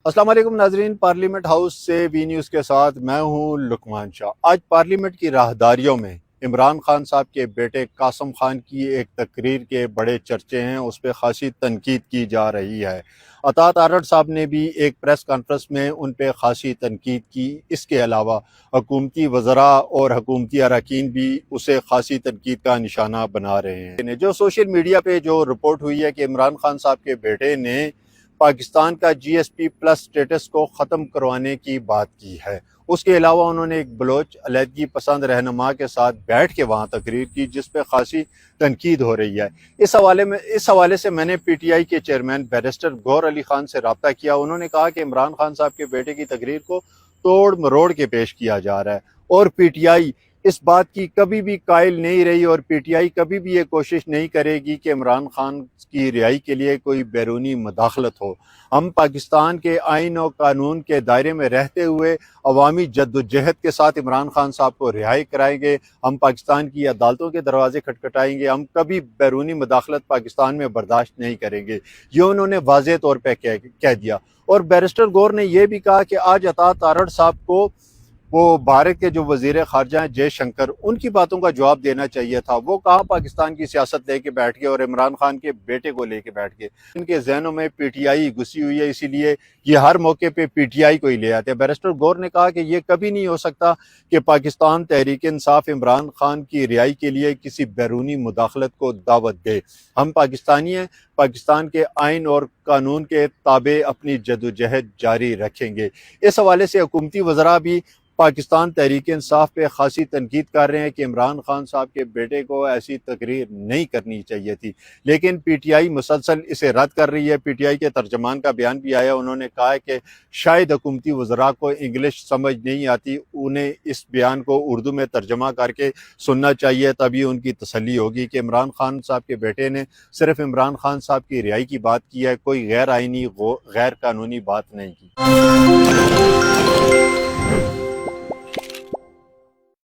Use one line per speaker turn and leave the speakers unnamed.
السلام علیکم ناظرین، پارلیمنٹ ہاؤس سے وی نیوز کے ساتھ میں ہوں لقمان شاہ۔ آج پارلیمنٹ کی راہداریوں میں عمران خان صاحب کے بیٹے قاسم خان کی ایک تقریر کے بڑے چرچے ہیں، اس پہ خاصی تنقید کی جا رہی ہے۔ عطا تارڑ صاحب نے بھی ایک پریس کانفرنس میں ان پہ خاصی تنقید کی۔ اس کے علاوہ حکومتی وزراء اور حکومتی اراکین بھی اسے خاصی تنقید کا نشانہ بنا رہے ہیں۔ جو سوشل میڈیا پہ جو رپورٹ ہوئی ہے کہ عمران خان صاحب کے بیٹے نے پاکستان کا جی ایس پی پلس سٹیٹس کو ختم کروانے کی بات کی ہے، اس کے علاوہ انہوں نے ایک بلوچ علیحدگی پسند رہنما کے ساتھ بیٹھ کے وہاں تقریر کی جس پہ خاصی تنقید ہو رہی ہے۔ اس حوالے سے میں نے پی ٹی آئی کے چیئرمین بیرسٹر گور علی خان سے رابطہ کیا۔ انہوں نے کہا کہ عمران خان صاحب کے بیٹے کی تقریر کو توڑ مروڑ کے پیش کیا جا رہا ہے، اور پی ٹی آئی اس بات کی کبھی بھی قائل نہیں رہی، اور پی ٹی آئی کبھی بھی یہ کوشش نہیں کرے گی کہ عمران خان کی رہائی کے لیے کوئی بیرونی مداخلت ہو۔ ہم پاکستان کے آئین و قانون کے دائرے میں رہتے ہوئے عوامی جدوجہد کے ساتھ عمران خان صاحب کو رہائی کرائیں گے، ہم پاکستان کی عدالتوں کے دروازے کھٹکھٹائیں گے، ہم کبھی بیرونی مداخلت پاکستان میں برداشت نہیں کریں گے، یہ انہوں نے واضح طور پہ کہہ دیا۔ اور بیرسٹر گور نے یہ بھی کہا کہ آج عطا تارڑ صاحب کو وہ بھارت کے جو وزیر خارجہ ہیں جے شنکر، ان کی باتوں کا جواب دینا چاہیے تھا۔ وہ کہاں پاکستان کی سیاست لے کے بیٹھ گئے اور عمران خان کے بیٹے کو لے کے بیٹھ گئے۔ ان کے ذہنوں میں پی ٹی آئی گھسی ہوئی ہے، اسی لیے یہ ہر موقع پہ پی ٹی آئی کو ہی لے آتے ہیں۔ بیرسٹر گور نے کہا کہ یہ کبھی نہیں ہو سکتا کہ پاکستان تحریک انصاف عمران خان کی رہائی کے لیے کسی بیرونی مداخلت کو دعوت دے۔ ہم پاکستانی ہیں، پاکستان کے آئین اور قانون کے تابع اپنی جدوجہد جاری رکھیں گے۔ اس حوالے سے حکومتی وزراء بھی پاکستان تحریک انصاف پہ خاصی تنقید کر رہے ہیں کہ عمران خان صاحب کے بیٹے کو ایسی تقریر نہیں کرنی چاہیے تھی، لیکن پی ٹی آئی مسلسل اسے رد کر رہی ہے۔ پی ٹی آئی کے ترجمان کا بیان بھی آیا، انہوں نے کہا ہے کہ شاید حکومتی وزراء کو انگلش سمجھ نہیں آتی، انہیں اس بیان کو اردو میں ترجمہ کر کے سننا چاہیے، تبھی ان کی تسلی ہوگی کہ عمران خان صاحب کے بیٹے نے صرف عمران خان صاحب کی رہائی کی بات کی ہے، کوئی غیر آئینی غیر قانونی بات نہیں کی۔